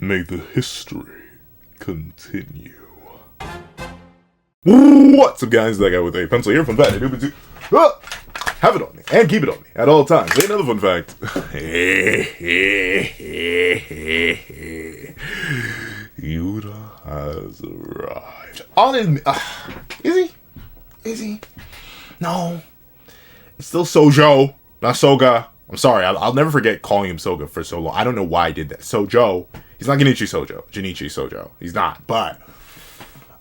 May the history continue. What's up, guys? That guy with a pencil here. Fun fact, have it on me and keep it on me at all times. Hey, another fun fact. Yuda has arrived. Is he? Is he? No. It's still Sojo, not Soga. I'm sorry. I'll never forget calling him Soga for so long. I don't know why I did that. Sojo. He's not Genichi Sojo. He's not. But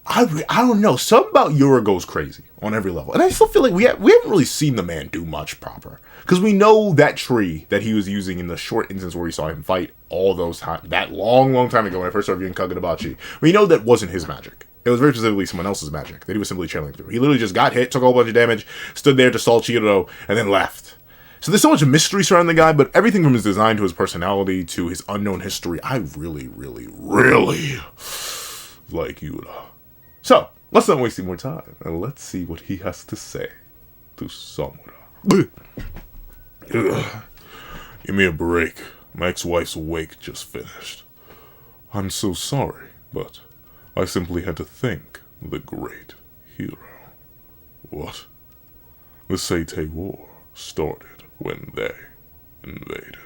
I don't know. Something about Yura goes crazy on every level. And I still feel like we haven't really seen the man do much proper. Because we know that tree that he was using in the short instance where we saw him fight all those times, that long time ago when I first started viewing Kagurabachi, we know that wasn't his magic. It was very specifically someone else's magic that he was simply channeling through. He literally just got hit, took a whole bunch of damage, stood there to stall Chihiro, and then left. So there's so much mystery surrounding the guy, but everything from his design to his personality to his unknown history, I really like Yuda. So, let's not waste any more time, and let's see what he has to say to Samura. Give me a break. My ex-wife's wake just finished. I'm so sorry, but I simply had to thank the great hero. What? The Seitei War started when they invaded.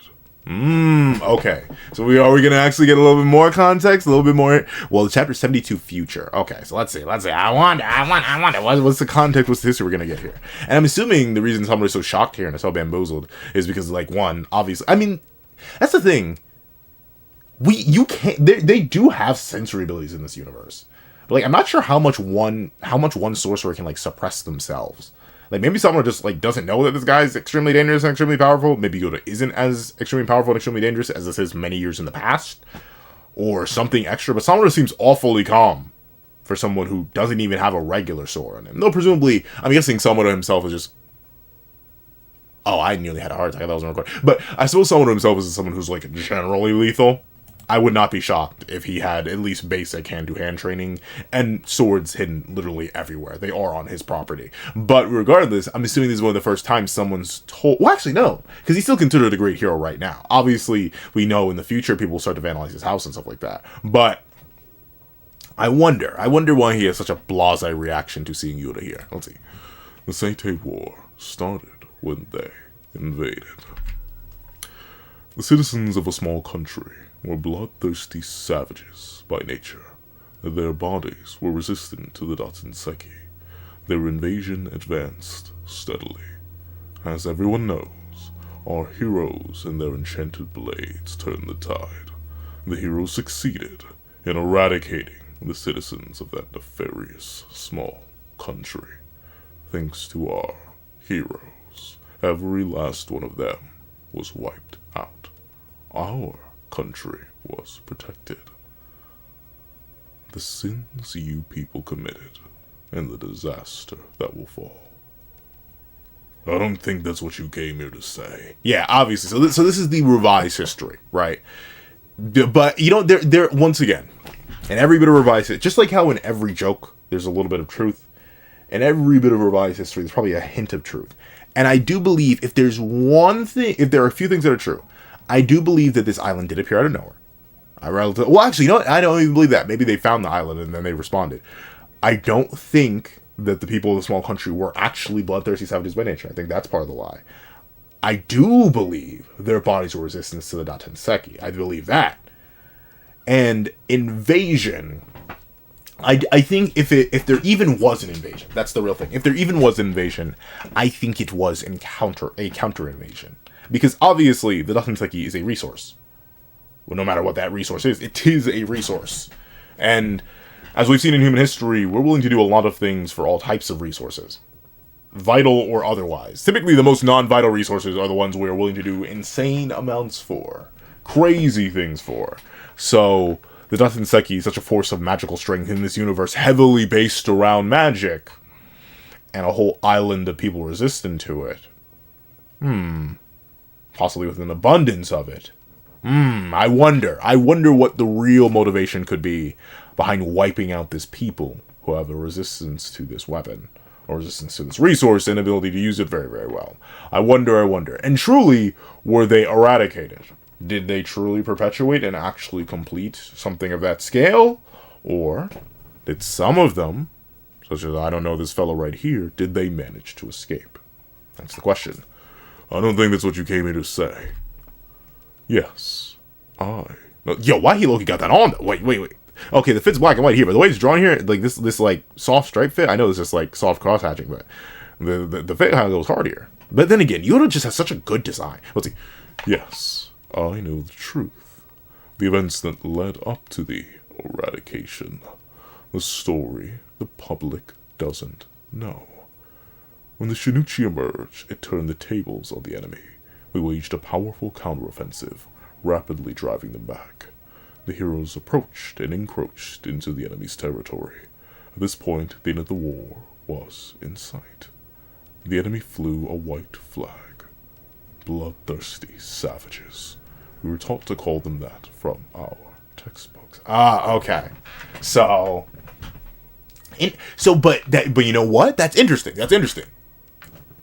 Okay. So are we going to actually get a little bit more context? A little bit more? Well, chapter 72, future. Okay, so let's see. I wonder. What's the context? What's the history we're going to get here? And I'm assuming the reason somebody's so shocked here and so bamboozled is because, like, one, obviously, I mean, that's the thing. They do have sensory abilities in this universe. But, like, I'm not sure how much one sorcerer can, like, suppress themselves. Like, maybe someone just, like, doesn't know that this guy is extremely dangerous and extremely powerful. Maybe Yoda isn't as extremely powerful and extremely dangerous as this is many years in the past. Or something extra. But Samura seems awfully calm for someone who doesn't even have a regular sword on him. Though, presumably, I'm guessing Samura himself is just... Oh, I nearly had a heart attack. That wasn't recorded. But I suppose Samura himself is someone who's, like, generally lethal. I would not be shocked if he had at least basic hand-to-hand training and swords hidden literally everywhere. They are on his property. But regardless, I'm assuming this is one of the first times someone's told... Well, actually, no. Because he's still considered a great hero right now. Obviously, we know in the future people will start to vandalize his house and stuff like that. But I wonder why he has such a blasé reaction to seeing Yuda here. Let's see. The Seitei War started when they invaded. The citizens of a small country were bloodthirsty savages by nature. Their bodies were resistant to the Datsenseki. Their invasion advanced steadily. As everyone knows, our heroes and their enchanted blades turned the tide. The heroes succeeded in eradicating the citizens of that nefarious small country. Thanks to our heroes, every last one of them was wiped out. Our country was protected. The sins you people committed, and the disaster that will fall. I don't think that's what you came here to say. Yeah, obviously. So this is the revised history, right? But, you know, there once again, in every bit of revised history, just like how in every joke there's a little bit of truth, in every bit of revised history there's probably a hint of truth. And I do believe if there are a few things that are true, I do believe that this island did appear out of nowhere. Well, actually, you know what? I don't even believe that. Maybe they found the island and then they responded. I don't think that the people of the small country were actually bloodthirsty savages by nature. I think that's part of the lie. I do believe their bodies were resistant to the Datsenseki. I believe that. And invasion... I think if there even was an invasion, that's the real thing. If there even was an invasion, I think it was a counter invasion. Because obviously, the Datsenseki is a resource. Well, no matter what that resource is, it is a resource. And as we've seen in human history, we're willing to do a lot of things for all types of resources. Vital or otherwise. Typically, the most non-vital resources are the ones we are willing to do insane amounts for. Crazy things for. So, the Datsenseki is such a force of magical strength in this universe, heavily based around magic. And a whole island of people resistant to it. Possibly with an abundance of it. I wonder what the real motivation could be behind wiping out this people who have a resistance to this weapon, or resistance to this resource and ability to use it very, very well. I wonder. And truly, were they eradicated? Did they truly perpetuate and actually complete something of that scale? Or did some of them, such as I don't know this fellow right here, did they manage to escape? That's the question. I don't think that's what you came here to say. Yes, I... No, yo, why he Loki got that on? Wait. Okay, the fit's black and white here, but the way it's drawn here, like this like soft stripe fit, I know it's just like soft cross hatching, but the fit kind of goes hard here. But then again, Yuda just has such a good design. Let's see. Yes, I know the truth. The events that led up to the eradication. The story the public doesn't know. When the Shinichi emerged, it turned the tables on the enemy. We waged a powerful counteroffensive, rapidly driving them back. The heroes approached and encroached into the enemy's territory. At this point, the end of the war was in sight. The enemy flew a white flag. Bloodthirsty savages. We were taught to call them that from our textbooks. Ah, okay. But you know what? That's interesting.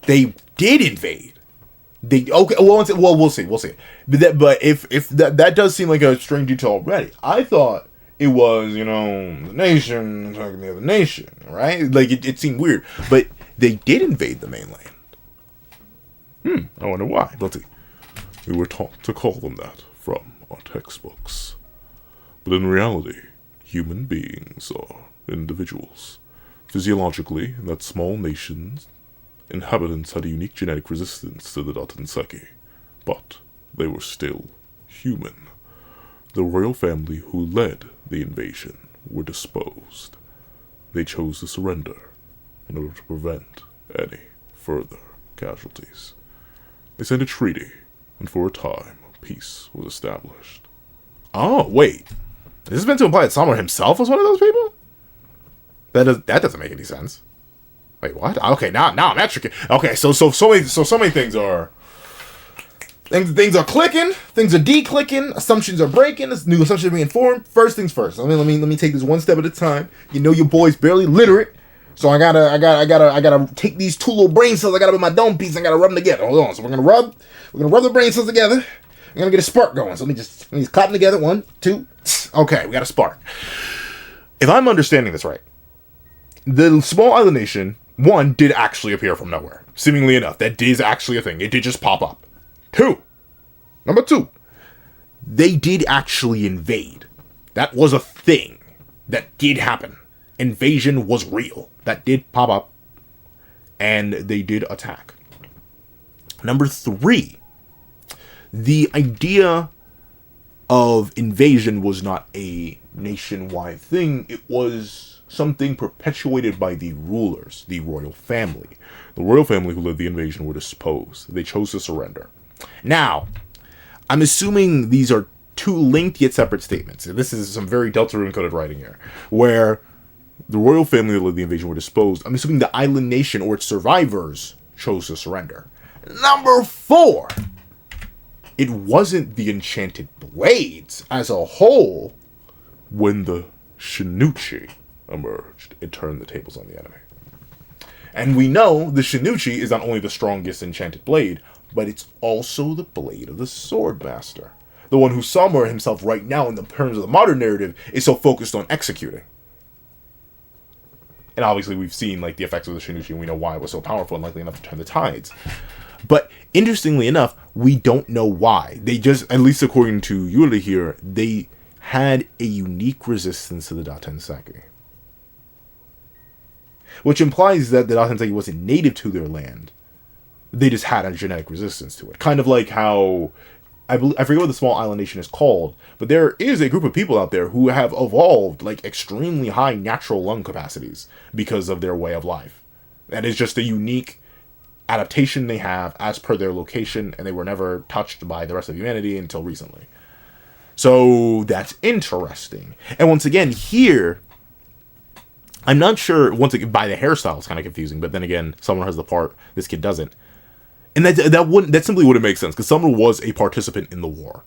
They did invade. We'll see. But if that does seem like a strange detail already. I thought it was, the nation attacking the other nation, right? Like it seemed weird, but they did invade the mainland. I wonder why. Let's see. We were taught to call them that from our textbooks, but in reality, human beings are individuals. Physiologically, that small nations. Inhabitants had a unique genetic resistance to the Datenseki, but they were still human. The royal family who led the invasion were disposed. They chose to surrender in order to prevent any further casualties. They signed a treaty, and for a time, peace was established. Oh, wait. This is meant to imply that Samura himself was one of those people? That doesn't make any sense. Wait, what? Okay, now I'm actually... Okay, so many things are... Things are clicking, things are declicking, assumptions are breaking, new assumptions are being formed. First things first. Let me take this one step at a time. Your boy's barely literate, so I gotta take these two little brain cells I got up in my dome piece and I gotta rub them together. Hold on. So we're gonna rub the brain cells together. We're gonna get a spark going. So let me just clap them together. 1, 2. Okay, we got a spark. If I'm understanding this right, the small island nation, one, did actually appear from nowhere. Seemingly enough, that is actually a thing. It did just pop up. Number 2, they did actually invade. That was a thing. That did happen. Invasion was real. That did pop up. And they did attack. Number 3, the idea of invasion was not a nationwide thing. It was something perpetuated by the rulers, the royal family. The royal family who led the invasion were disposed. They chose to surrender. Now, I'm assuming these are two linked yet separate statements. This is some very Deltarune coded writing here, where the royal family that led the invasion were disposed. I'm assuming the island nation or its survivors chose to surrender. Number 4, it wasn't the enchanted blades as a whole. When the Shinichi emerged, it turned the tables on the enemy. And we know the Shinichi is not only the strongest enchanted blade, but it's also the blade of the swordmaster. The one who Samura himself right now, in the terms of the modern narrative, is so focused on executing. And obviously we've seen the effects of the Shinichi, and we know why it was so powerful and likely enough to turn the tides. But interestingly enough, we don't know why. They just, at least according to Yuda here, they had a unique resistance to the Datenseki. Which implies that the Datenseki wasn't native to their land. They just had a genetic resistance to it. Kind of like how, I forget what the small island nation is called, but there is a group of people out there who have evolved extremely high natural lung capacities because of their way of life. That is just a unique adaptation they have as per their location, and they were never touched by the rest of humanity until recently. So that's interesting. And once again, here, I'm not sure, once again, by the hairstyle, it's kind of confusing, but then again, someone has the part, this kid doesn't. And that simply wouldn't make sense, because Summer was a participant in the war.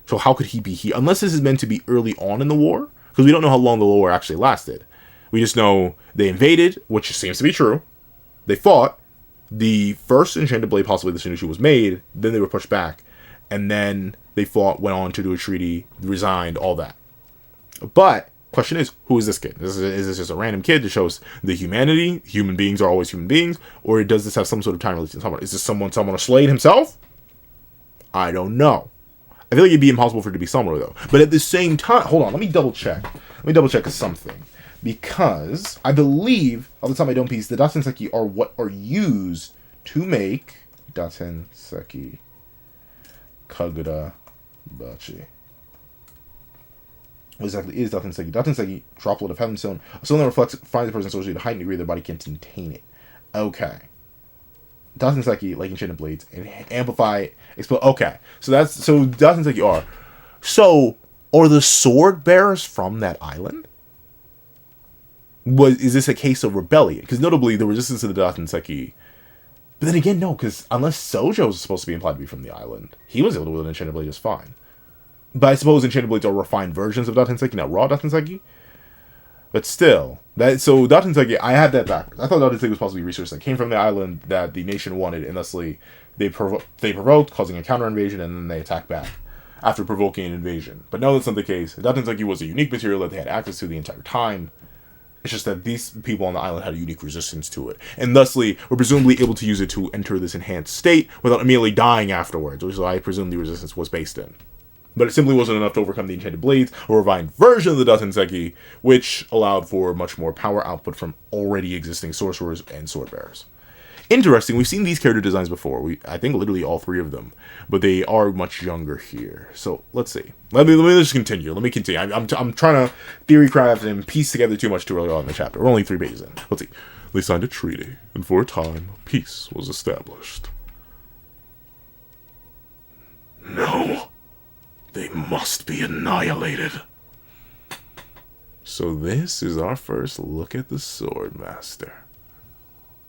So how could he be here? Unless this is meant to be early on in the war, because we don't know how long the war actually lasted. We just know they invaded, which seems to be true. They fought. The first enchanted blade, possibly the Shinichi, was made. Then they were pushed back. And then They fought, went on to do a treaty, resigned, all that. But question is, who is this kid? Is this just a random kid that shows the humanity? Human beings are always human beings, or does this have some sort of time relation to someone? Is this someone Slade himself? I don't know. I feel like it'd be impossible for it to be Summoner though. But at the same time, hold on, let me double check. Let me double check something. Because I believe, all the time I don't piece, the Datenseki are what are used to make Datenseki Kagurabachi. What exactly is Datenseki? Datenseki, droplet of heaven stone. A stone that reflects, finds the person's soul to a heightened degree their body can't contain it. Okay. Datenseki, like enchanted blades, and amplify, explode. Okay. So Datenseki are. So, are the sword bearers from that island? Is this a case of rebellion? Because notably, the resistance to the Datenseki. But then again, no, because unless Sojo is supposed to be implied to be from the island, he was able to wield an enchanted blade just fine. But I suppose enchanted blades are refined versions of Datenseki, not raw Datenseki. But still, so Datenseki, I had that backwards. I thought Datenseki was supposed to be resources that came from the island that the nation wanted, and thusly they provoked, causing a counter invasion, and then they attacked back after provoking an invasion. But no, that's not the case. Datenseki was a unique material that they had access to the entire time. It's just that these people on the island had a unique resistance to it, and thusly were presumably able to use it to enter this enhanced state without immediately dying afterwards, which is why I presume the resistance was based in. But it simply wasn't enough to overcome the enchanted blades, a refined version of the Datenseki, which allowed for much more power output from already existing sorcerers and sword bearers. Interesting, we've seen these character designs before. I think literally all three of them, but they are much younger here. So let's see. Let me just continue. Let me continue. I'm trying to theory craft and piece together too much too early on in the chapter. We're only 3 pages in. Let's see. They signed a treaty, and for a time, peace was established. No. They must be annihilated. So this is our first look at the swordmaster.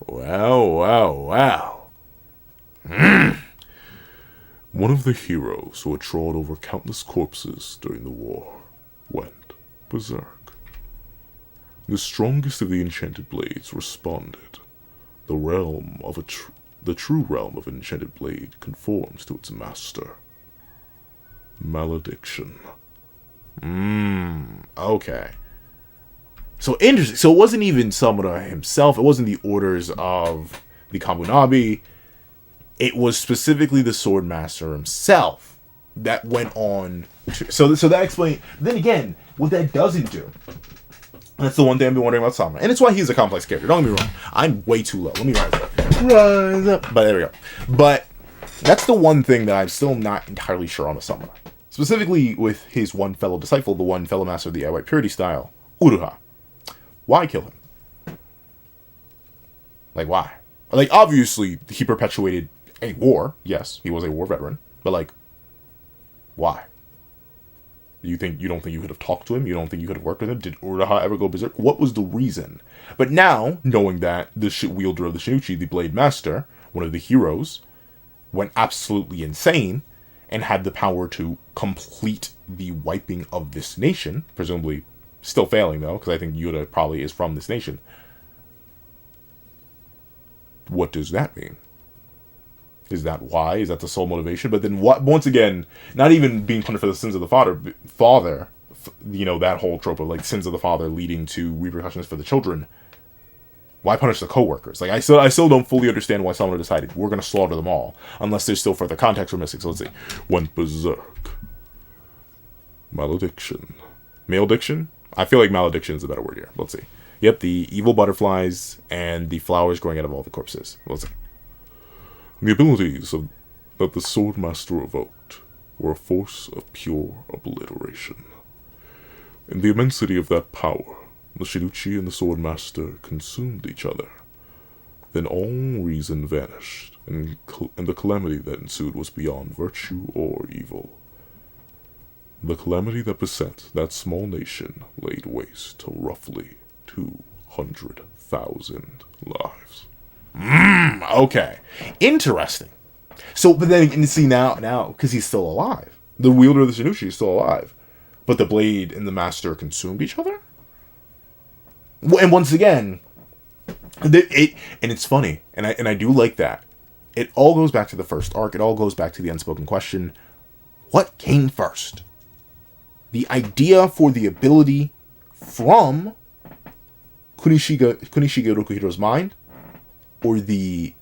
Wow. One of the heroes who had trod over countless corpses during the war went berserk. The strongest of the enchanted blades responded. The true realm of an enchanted blade conforms to its master. Malediction. Okay. So interesting. So it wasn't even Summoner himself. It wasn't the orders of the Kabunabi. It was specifically the Swordmaster himself that went on. So that explains. Then again, what that doesn't do. That's the one thing I've been wondering about Summoner, and it's why he's a complex character. Don't get me wrong. I'm way too low. Let me rise up. Rise up. But there we go. But that's the one thing that I'm still not entirely sure on the Summoner. Specifically with his one fellow disciple, the one fellow master of the White Purity style, Uruha. Why kill him? Like, why? Like, obviously, he perpetuated a war. Yes, he was a war veteran. But, like, why? You don't think you could have talked to him? You don't think you could have worked with him? Did Uruha ever go berserk? What was the reason? But now, knowing that the wielder of the Shinuchi, the Blade Master, one of the heroes, went absolutely insane and had the power to complete the wiping of this nation, presumably still failing though, because I think Yuda probably is from this nation. What does that mean? Is that why? Is that the sole motivation? But then what? Once again, not even being punished for the sins of the father, you know, that whole trope of like sins of the father leading to repercussions for the children. Why punish the co-workers? Like, I still don't fully understand why someone decided we're going to slaughter them all, unless there's still further context we're missing. So let's see. Went berserk. Malediction. Malediction? I feel like malediction is a better word here. Let's see. Yep, the evil butterflies and the flowers growing out of all the corpses. Let's see. The abilities that the Swordmaster evoked were a force of pure obliteration. In the immensity of that power, the Shinuchi and the Swordmaster consumed each other. Then all reason vanished, and the calamity that ensued was beyond virtue or evil. The calamity that beset that small nation laid waste to roughly 200,000 lives. Okay. Interesting. So, but then, see, now, because he's still alive. The wielder of the Shinuchi is still alive. But the blade and the master consumed each other? And once again, and it's funny, and I do like that. It all goes back to the first arc. It all goes back to the unspoken question: What came first? The idea for the ability from Kunishiga Rokuhiro's mind, or the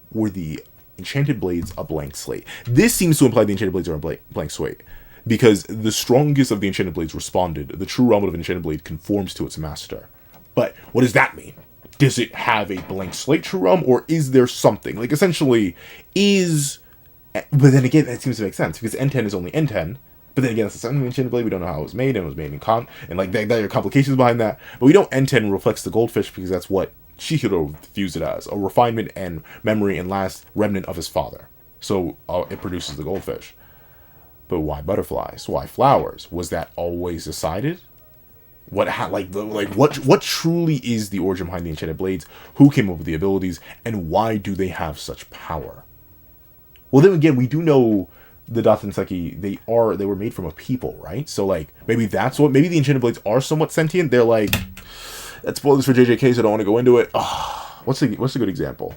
enchanted blades a blank slate? This seems to imply the enchanted blades are a blank slate, because the strongest of the enchanted blades responded. The true realm of an enchanted blade conforms to its master. But what does that mean? Does it have a blank slate true realm, or is there something? Like, essentially, but then again, that seems to make sense, because N10 is only N10, but then again, it's the second enchanted blade, we don't know how it was made, and it was made in and like, there are complications behind that, but we know N10 reflects the goldfish, because that's what Shihiro views it as, a refinement and memory and last remnant of his father. So, it produces the goldfish. But why butterflies? Why flowers? Was that always decided? What truly is the origin behind the enchanted blades? Who came up with the abilities, and why do they have such power? Well, then again, we do know the Datanseki, they were made from a people, right? So, like, maybe that's what, maybe the enchanted blades are somewhat sentient. They're like, that's spoilers for JJK, so I don't want to go into it. What's a good example?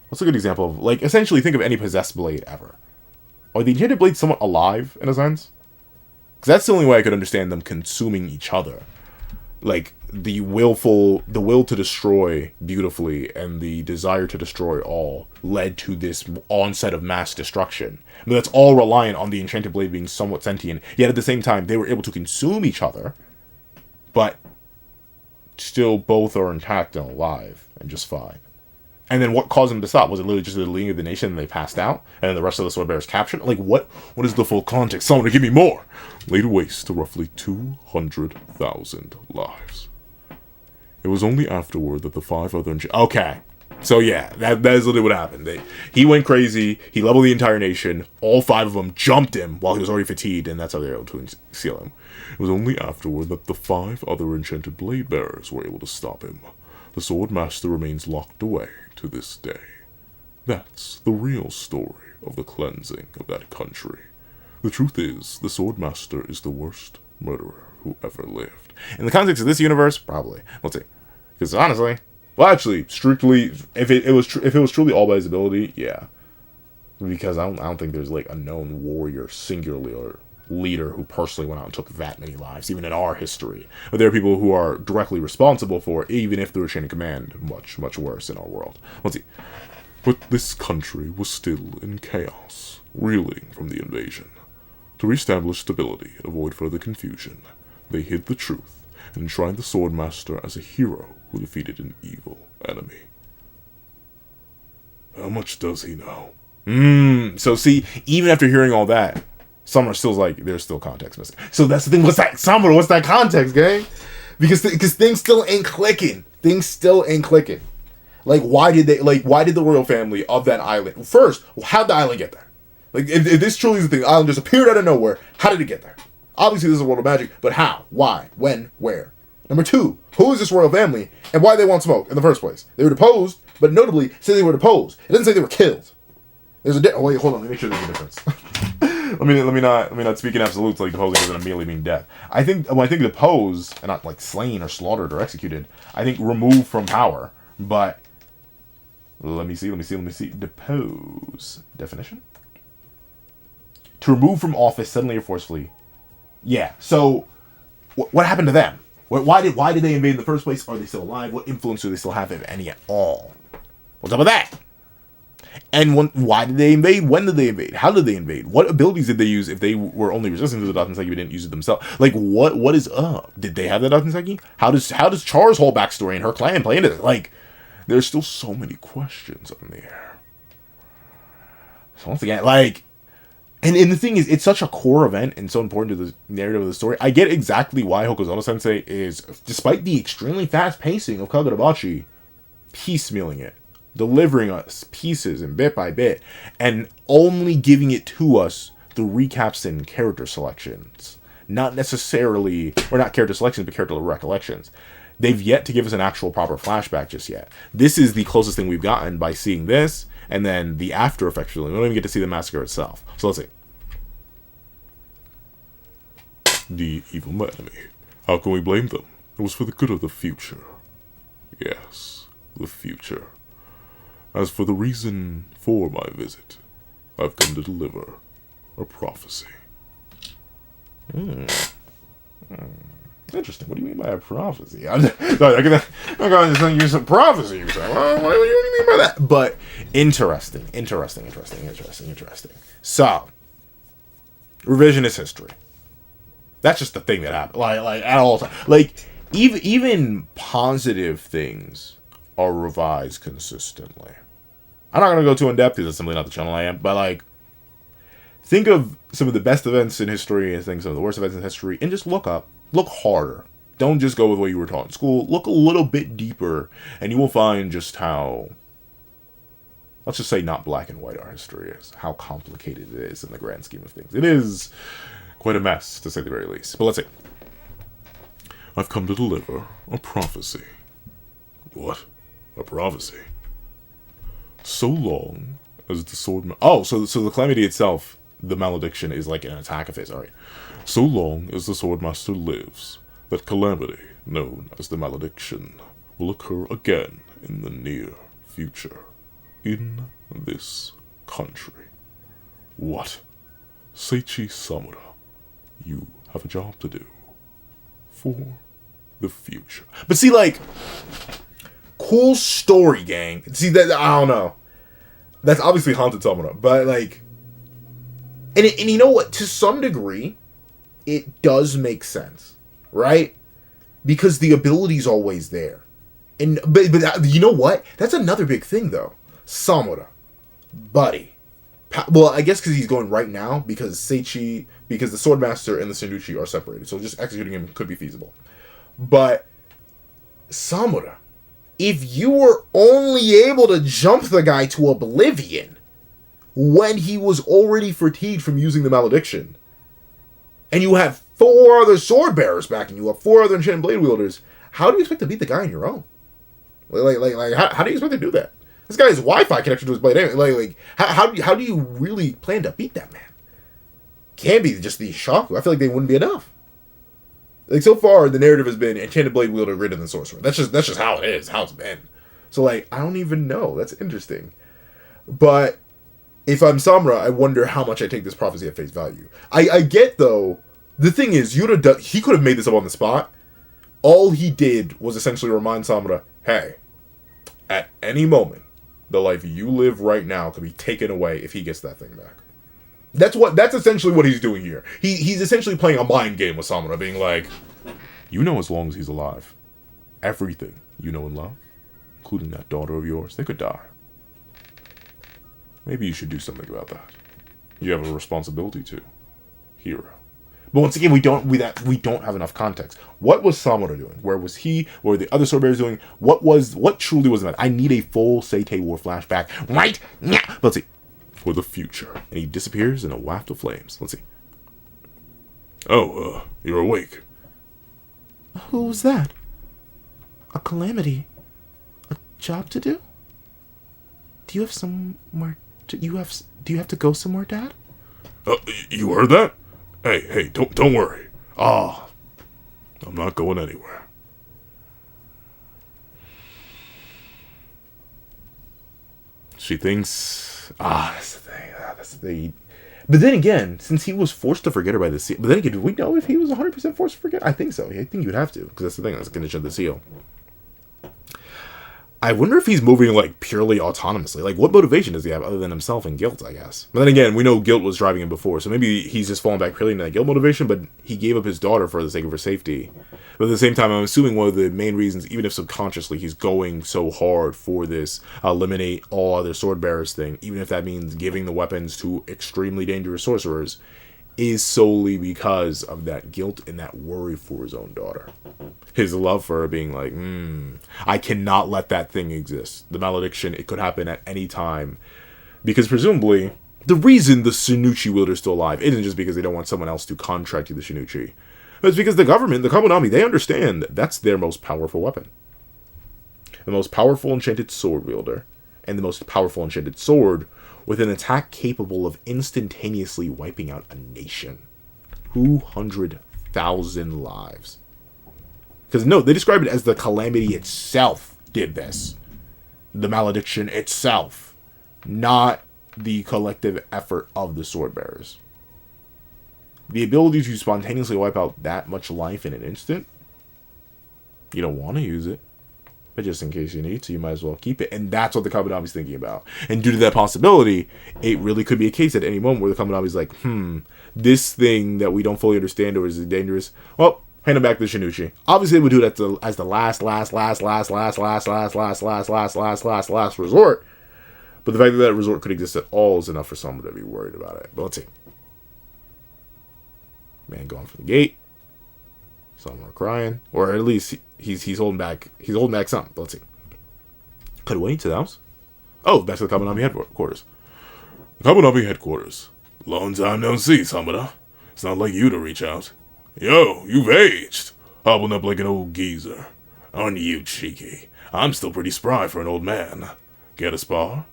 What's a good example of, like, essentially think of any possessed blade ever. Are the enchanted blades somewhat alive, in a sense? Because that's the only way I could understand them consuming each other. Like, the will to destroy beautifully and the desire to destroy all led to this onset of mass destruction. But that's all reliant on the enchanted blade being somewhat sentient, yet at the same time they were able to consume each other, but still both are intact and alive and just fine. And then what caused them to stop? Was it literally just the leading of the nation and they passed out? And then the rest of the sword bearers captured? Like, what is the full context? Someone to give me more! Laid waste to roughly 200,000 lives. It was only afterward that the 5 other... Okay. So yeah, that is literally what happened. He went crazy, he leveled the entire nation, all 5 of them jumped him while he was already fatigued, and that's how they were able to seal him. It was only afterward that the 5 other enchanted blade bearers were able to stop him. The swordmaster remains locked away to this day. That's the real story of the cleansing of that country. The truth is, the swordmaster is the worst murderer who ever lived. In the context of this universe, probably. Let's see. Because honestly, well, actually, strictly, if it was truly all by his ability, yeah. Because I don't think there's like a known warrior singularly or leader who personally went out and took that many lives, even in our history. But there are people who are directly responsible for it, even if they're a chain of command, much, much worse in our world. Let's see. But this country was still in chaos, reeling from the invasion. To reestablish stability and avoid further confusion, they hid the truth and enshrined the swordmaster as a hero who defeated an evil enemy. How much does he know? So see, even after hearing all that, some are still like, there's still context missing. So that's the thing, what's that context, gang? Because things still ain't clicking. Like, why did the royal family of that island, first, how'd the island get there? Like, if this truly is the thing, the island just appeared out of nowhere, how did it get there? Obviously, this is a world of magic, but how? Why? When? Where? Number 2, who is this royal family, and why they want smoke in the first place? They were deposed, but notably, say they were deposed. It doesn't say they were killed. There's a oh wait, hold on, let me make sure there's a difference. let me not speak in absolutes, like deposing doesn't immediately mean death. I think when I think depose, and not like slain or slaughtered or executed, I think removed from power. But let me see. Depose. Definition? To remove from office suddenly or forcefully. Yeah. So, what happened to them? Why did they invade in the first place? Are they still alive? What influence do they still have, if any at all? What's up with that? And why did they invade? When did they invade? How did they invade? What abilities did they use if they were only resistant to the Datanseki but didn't use it themselves? Like, what is up? Did they have the Datanseki? How does Char's whole backstory and her clan play into it? Like, there's still so many questions up in the air. So once again, like, and the thing is, it's such a core event and so important to the narrative of the story. I get exactly why HOKAZONO Sensei is, despite the extremely fast pacing of Kagurabachi, piecemealing it, delivering us pieces and bit by bit, and only giving it to us through recaps and character selections. Not necessarily, or not character selections, but character recollections. They've yet to give us an actual proper flashback just yet. This is the closest thing we've gotten by seeing this, and then the after effects. We don't even get to see the massacre itself. So let's see. The evil enemy. How can we blame them? It was for the good of the future. Yes, the future. As for the reason for my visit, I've come to deliver a prophecy. Hmm. Interesting. What do you mean by a prophecy? I'm gonna just use a prophecy. Well, what do you mean by that? But interesting. So, revisionist history. That's just the thing that happened. Like at all times. Like even positive things are revised consistently. I'm not gonna go too in depth because that's simply not the channel I am. But like, think of some of the best events in history and think some of the worst events in history, and just look harder. Don't just go with what you were taught in school. Look a little bit deeper, and you will find just how, let's just say, not black and white our history is. How complicated it is in the grand scheme of things. It is quite a mess, to say the very least. But let's see. I've come to deliver a prophecy. What? A prophecy? So long as the sword... Oh, so the calamity itself, the malediction, is like an attack of his. Alright. So long as the swordmaster lives, that calamity, known as the malediction, will occur again in the near future. In this country. What? Seichi Samura, you have a job to do. For the future. But see, like, cool story, gang. See, that, I don't know. That's obviously Haunted Samura, but, like, and you know what? To some degree, it does make sense, right? Because the ability's always there. And but you know what? That's another big thing, though. Samura, buddy. Well, I guess because he's going right now, because Seichi, because the swordmaster and the Sennuchi are separated, so just executing him could be feasible. But Samura, if you were only able to jump the guy to oblivion when he was already fatigued from using the malediction, and you have 4 other sword bearers backing you up, 4 other enchanted blade wielders, how do you expect to beat the guy on your own? Like how do you expect to do that? This guy has Wi-Fi connection to his blade. Anyway. How do you really plan to beat that man? Can't be just the Shaku. I feel like they wouldn't be enough. Like, so far, the narrative has been enchanted blade wielder greater than sorcerer. That's just how it is, how it's been. So, like, I don't even know. That's interesting. But if I'm Samura, I wonder how much I take this prophecy at face value. I get, though, the thing is, Yuda, he could have made this up on the spot. All he did was essentially remind Samura, hey, at any moment, the life you live right now could be taken away if he gets that thing back. That's essentially what he's doing here. He's essentially playing a mind game with Samura, being like, you know, as long as he's alive, everything you know and love, including that daughter of yours, they could die. Maybe you should do something about that. You have a responsibility to, hero. But once again, we don't have enough context. What was Samura doing? Where was he? What were the other sword bearers doing? What truly was the matter? I need a full Seitei War flashback right now. Let's see. For the future. And he disappears in a waft of flames. Let's see. Oh, you're awake. Who was that? A calamity? A job to do? Do you have somewhere to... Do you have to go somewhere, Dad? You heard that? Hey, don't worry. I'm not going anywhere. She thinks, that's the thing. But then again, since he was forced to forget her by the seal, but then again, do we know if he was 100% forced to forget? I think so. I think you'd have to, because that's the thing. That's the condition of the seal. I wonder if he's moving, like, purely autonomously. Like, what motivation does he have other than himself and guilt, I guess? But then again, we know guilt was driving him before, so maybe he's just fallen back purely into that guilt motivation, but he gave up his daughter for the sake of her safety. But at the same time, I'm assuming one of the main reasons, even if subconsciously, he's going so hard for this eliminate all other sword bearers thing, even if that means giving the weapons to extremely dangerous sorcerers, is solely because of that guilt and that worry for his own daughter. His love for her being like, I cannot let that thing exist. The malediction, it could happen at any time. Because presumably, the reason the Sennuchi wielder is still alive isn't just because they don't want someone else to contract to the Sennuchi. It's because the government, the Kamunami, they understand that that's their most powerful weapon. The most powerful enchanted sword wielder, and the most powerful enchanted sword with an attack capable of instantaneously wiping out a nation. 200,000 lives. Because, no, they describe it as the calamity itself did this. The malediction itself. Not the collective effort of the sword bearers. The ability to spontaneously wipe out that much life in an instant, you don't want to use it. But just in case you need to, you might as well keep it. And that's what the Kabunabi's thinking about. And due to that possibility, it really could be a case at any moment where the Kabunabi's like, this thing that we don't fully understand or is dangerous, well, hand it back to Shinichi. Obviously, they would do that as the last resort. But the fact that that resort could exist at all is enough for someone to be worried about it. But let's see. Man going for the gate. Some are crying, or at least he's holding back. He's holding back something. Let's see. Cut away to the house. Oh, back to the Kabunabi headquarters. Kabunabi headquarters. Long time no see, Samada. It's not like you to reach out. Yo, you've aged. Hobbling up like an old geezer. Aren't you cheeky? I'm still pretty spry for an old man. Get a spar?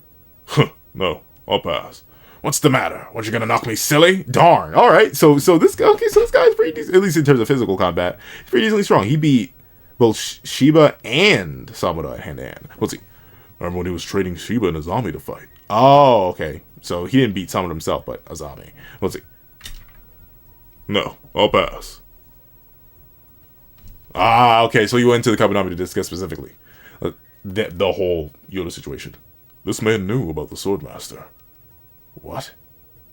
No, I'll pass. What's the matter? What, you gonna knock me silly? Darn. All right. So this guy is pretty decent, at least in terms of physical combat. He's pretty decently strong. He beat both Shiba and Samura hand to hand. Let's see. I remember when he was trading Shiba and Azami to fight. Oh, okay. So he didn't beat Samura himself, but Azami. Let's see. No, I'll pass. Ah, okay. So you went to the Kabunabi to discuss specifically the whole Yuda situation. This man knew about the swordmaster. What?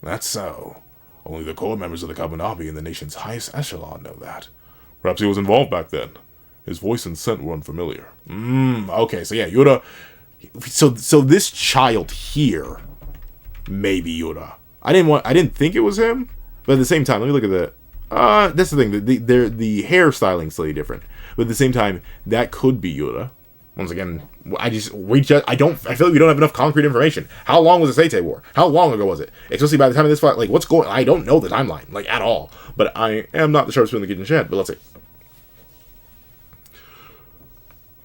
That's so. Only the core members of the Kabunabi and the nation's highest echelon know that. Perhaps he was involved back then. His voice and scent were unfamiliar. Okay, so yeah, Yuda. So this child here may be Yuda. I didn't think it was him, but at the same time, let me look at the. That's the thing. The hairstyling is slightly different, but at the same time, that could be Yuda. Once again, I feel like we don't have enough concrete information. How long was the Seitei War? How long ago was it? Especially by the time of this fight, like, what's going, I don't know the timeline, like, at all. But I am not the sharpest in the kitchen shed, but let's see.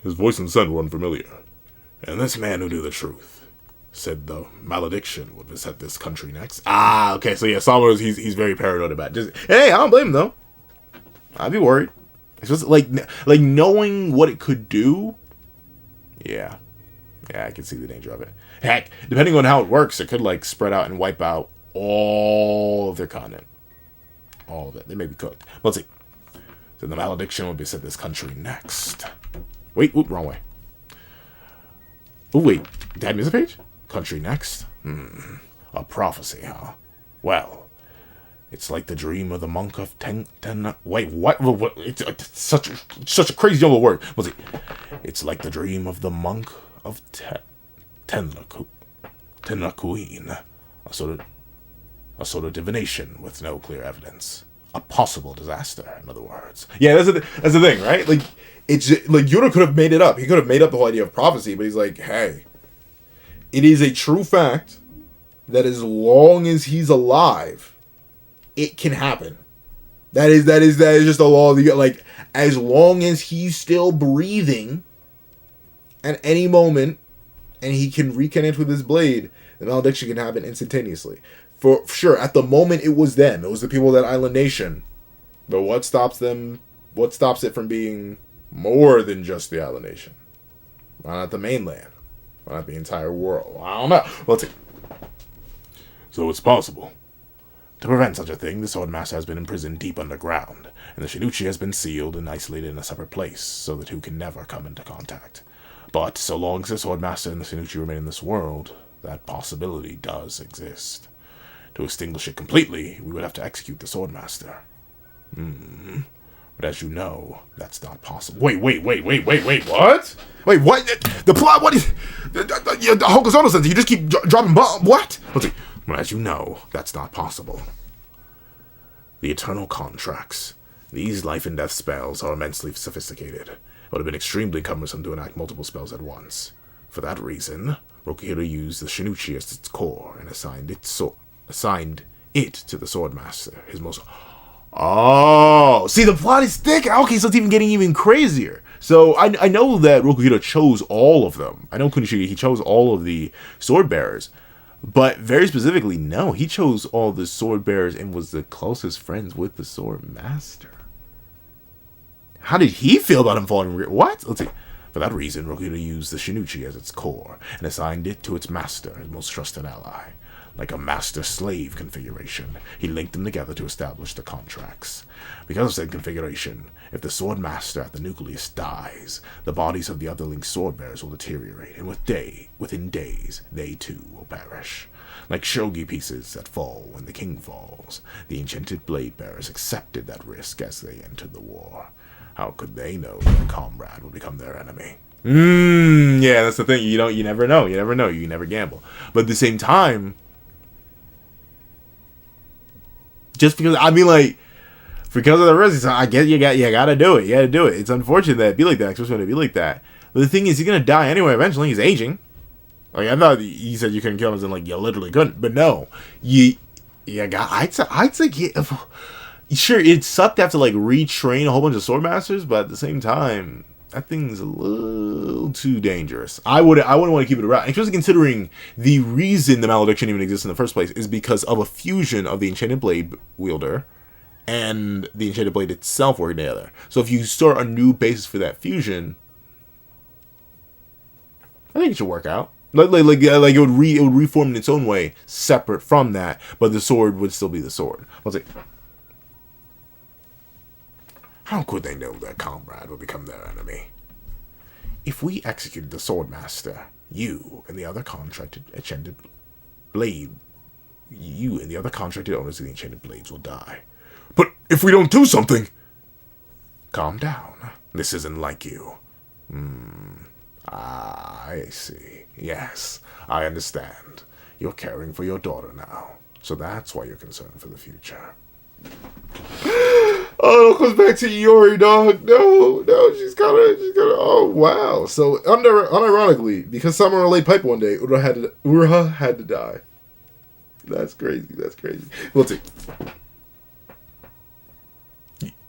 His voice and scent were unfamiliar. And this man who knew the truth said the malediction would beset this country next. Ah, okay, so yeah, Samurai, he's very paranoid about it. Hey, I don't blame him, though. I'd be worried. It's just, like knowing what it could do. Yeah, I can see the danger of it. Heck, depending on how it works, it could, like, spread out and wipe out all of their continent. All of it. They may be cooked. Let's see. So the malediction will beset this country next. Wait, wrong way. Oh, wait. Did I miss a page? Country next? A prophecy, huh? Well, it's like the dream of the monk of Wait, what? It's such a crazy jumble word. Let's see. It's like the dream of the monk of Tenlakuin. A sort of divination with no clear evidence. A possible disaster, in other words. Yeah, that's the thing, right? Like, it's like Yuda could have made it up. He could have made up the whole idea of prophecy, but he's like, hey, it is a true fact that as long as he's alive, it can happen. That is just a law. Like, as long as he's still breathing, at any moment, and he can reconnect with his blade, the malediction can happen instantaneously. For sure, at the moment, it was them. It was the people of that island nation. But what stops them? What stops it from being more than just the island nation? Why not the mainland? Why not the entire world? I don't know. Let's see. So it's possible. To prevent such a thing, the swordmaster has been imprisoned deep underground, and the Shinichi has been sealed and isolated in a separate place, so the two can never come into contact. But so long as the swordmaster and the Shinichi remain in this world, that possibility does exist. To extinguish it completely, we would have to execute the swordmaster. But as you know, that's not possible. Wait, what? Wait, what? The plot, what is... The HOKAZONO says you just keep dropping bombs. What? Let's see. But as you know, that's not possible. The eternal contracts. These life and death spells are immensely sophisticated. It would have been extremely cumbersome to enact multiple spells at once. For that reason, Rokuhiro used the Shinichi as its core and assigned it to the swordmaster, his most... Oh, see, the plot is thick. Okay, so it's even getting even crazier. So I know that Rokuhiro chose all of them. I know Kunishige, he chose all of the sword bearers. But very specifically, no, he chose all the sword bearers and was the closest friends with the sword master. How did he feel about him falling? What? Let's see. For that reason, Rokuhiro used the Shinichi as its core and assigned it to its master, his most trusted ally. like a master-slave configuration. He linked them together to establish the contracts. Because of said configuration, if the swordmaster at the nucleus dies, the bodies of the other linked swordbearers will deteriorate, and within days, they too will perish. Like shogi pieces that fall when the king falls, the enchanted blade bearers accepted that risk as they entered the war. How could they know that a comrade would become their enemy? Yeah, that's the thing. You never know. You never gamble. But at the same time, just because, I mean, like, because of the risk, I guess you gotta do it. You gotta do it. It's unfortunate that it'd be like that, especially when it'd be like that. But the thing is, he's gonna die anyway eventually. He's aging. Like, I thought he said you couldn't kill him, as in, like, you literally couldn't. But no. I'd say, sure, it sucked to have to, like, retrain a whole bunch of swordmasters, but at the same time, that thing's a little too dangerous. I wouldn't want to keep it around, especially considering the reason the malediction even exists in the first place is because of a fusion of the enchanted blade wielder and the enchanted blade itself working together. So if you start a new basis for that fusion, I think it should work out. Like it would reform in its own way, separate from that, but the sword would still be the sword. Let's see. How could they know their comrade would become their enemy? If we executed the swordmaster, you and the other contracted enchanted blade, you and the other contracted owners of the enchanted blades will die. But if we don't do something, calm down. This isn't like you. I see. Yes, I understand. You're caring for your daughter now, so that's why you're concerned for the future. Oh, it goes back to Iori, dog. No, she's gonna. Oh, wow. So, unironically, because someone relayed pipe one day, Ura had to die. That's crazy. Let's see.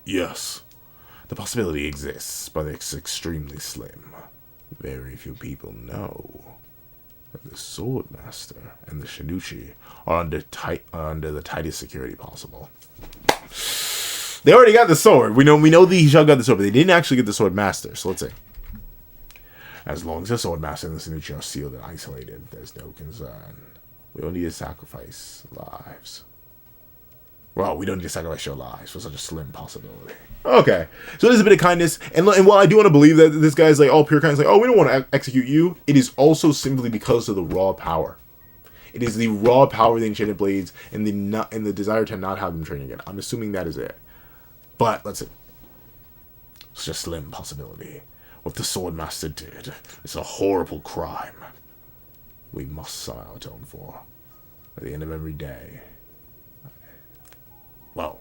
Yes, the possibility exists, but it's extremely slim. Very few people know that the swordmaster and the Shinuchi are under the tightest security possible. They already got the sword. We know the Hishal got the sword, but they didn't actually get the sword master. So let's see. As long as the sword master and the Shinuchi are sealed and isolated, there's no concern. We don't need to sacrifice lives. Well, we don't need to sacrifice your lives for such a slim possibility. Okay. So there's a bit of kindness. And while I do want to believe that this guy's like all pure kindness, like, oh, we don't want to execute you, it is also simply because of the raw power. It is the raw power of the enchanted blades and the desire to not have them train again. I'm assuming that is it. But let's see. It's just a slim possibility. What the swordmaster did is a horrible crime. We must atone for. At the end of every day. Whoa.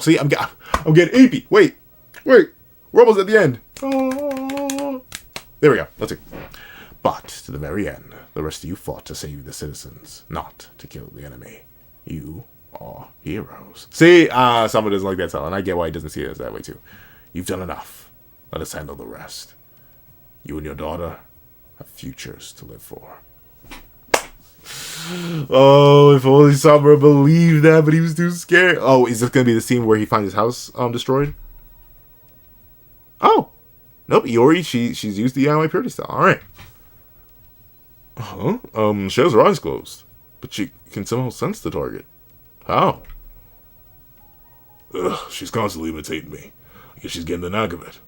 See, I'm getting apey. Wait. We're almost at the end. There we go. Let's see. But to the very end, the rest of you fought to save the citizens, not to kill the enemy. You are heroes. See, someone doesn't like that style, and I get why he doesn't see it as that way too. You've done enough. Let us handle the rest. You and your daughter have futures to live for. Oh, if only Summer believed that, but he was too scared. Oh, is this going to be the scene where he finds his house destroyed? Oh. Nope, Iori, she's used the anime purity style. Alright. She has her eyes closed, but she can somehow sense the target. How? She's constantly imitating me. I guess she's getting the knack of it.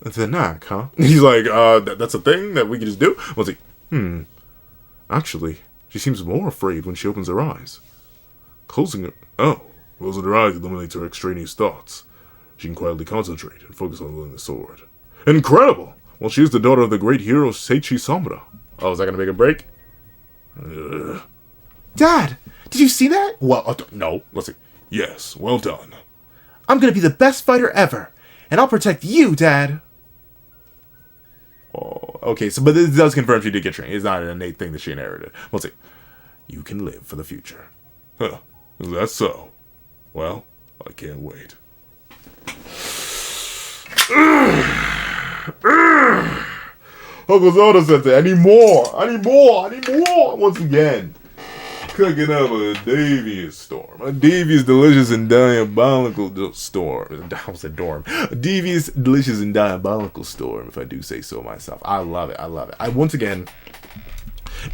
The knack, huh? He's like, that's a thing that we can just do? Let's see. Actually, she seems more afraid when she opens her eyes. Closing her eyes eliminates her extraneous thoughts. She can quietly concentrate and focus on wielding the sword. Incredible! Well, she is the daughter of the great hero Seichi Samura. Oh, is that gonna make a break? Dad! Did you see that? Well, no. Let's see. Yes, well done. I'm gonna be the best fighter ever, and I'll protect you, Dad! Oh, okay, so but this does confirm she did get trained. It's not an innate thing that she inherited. Let's see. You can live for the future. Huh, is that so? Well, I can't wait. HOKAZONO says I need more! Once again. Cooking up a devious storm. A devious, delicious, and diabolical storm. I was a dorm. A devious, delicious, and diabolical storm, if I do say so myself. I love it. Once again,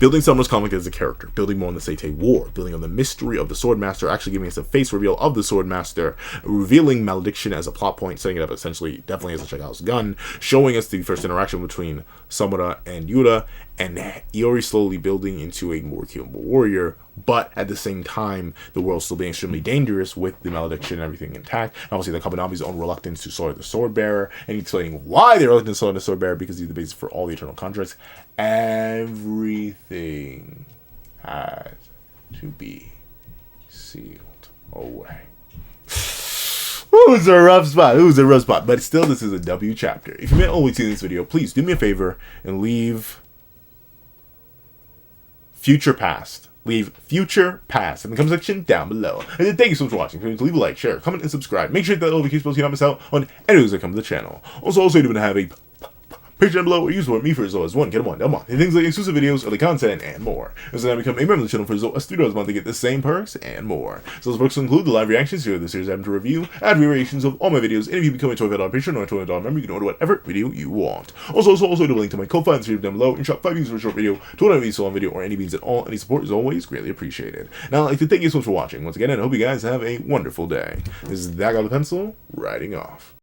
Building Summer's comic as a character, building more on the Seitei War, building on the mystery of the Swordmaster, actually giving us a face reveal of the Swordmaster, revealing Malediction as a plot point, setting it up essentially definitely as a Checkhouse gun, showing us the first interaction between Samura and Yuda, and Iori slowly building into a more killable warrior, but at the same time, the world still being extremely dangerous with the Malediction and everything intact. And obviously, the Kabanami's own reluctance to sword the Swordbearer, and explaining why they're reluctant to sword the Swordbearer, because he's the basis for all the eternal contracts. Everything has to be sealed away. Ooh, it's a rough spot. It was a rough spot. But still, this is a W chapter. If you may only see this video, please do me a favor and leave future past. Leave future past in the comment section down below. And then thank you so much for watching. Please leave a like, share, comment, and subscribe. Make sure to hit that notification bell so you don't miss out on any news that come to the channel. Also, you're going to have a page down below where you support me for as low as $1, get them on, down on. And things like exclusive videos, early content, and more. And so now become a member of the channel for as low as $3 a month to get the same perks and more. So those perks include the live reactions to the series I have to review, ad variations of all my videos, and if you become a $25 patron or a $20 member, you can order whatever video you want. Also the link to my Ko-Fi and series down below, and shop 5 views for a short video, 200 views on video, or any means at all. Any support is always greatly appreciated. Now I'd like to thank you so much for watching once again, and I hope you guys have a wonderful day. This is that guy with the pencil, writing off.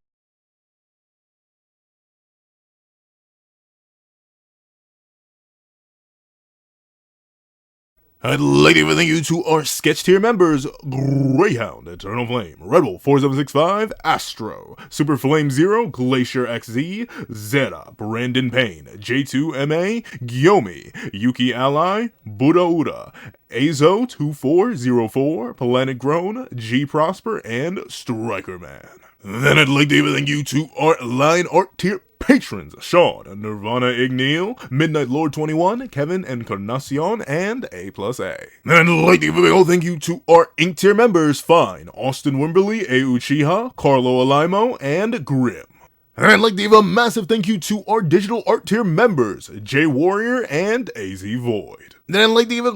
I'd like to thank you to our sketch tier members: Greyhound, Eternal Flame, Red Wolf 4765, Astro, Super Flame Zero, Glacier XZ, Zeta, Brandon Payne, J2MA, Gyomi, Yuki Ally, Buddha Uda, Azo2404, Planet Grown, G Prosper, and Striker Man. Then I'd like to thank you to our line art tier patrons: Sean, Nirvana Igneel, Midnight Lord 21, Kevin Encarnacion, and A+A. And I'd like to give a big old thank you to our Ink tier members: Fine, Austin Wimberly, A Uchiha, Carlo Alaimo, and Grim. And I'd like to give a massive thank you to our digital art tier members: J Warrior and AZ Void. Then I'd like to give a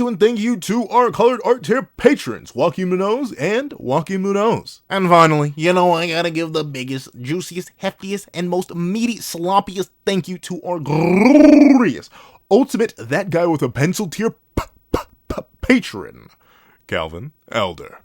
and thank you to our colored art tier patrons: Joaquin Munoz and Joaquin Munoz. And finally, I gotta give the biggest, juiciest, heftiest, and most meaty, sloppiest thank you to our glorious, ultimate, that guy with a pencil tier patron, Calvin Elder.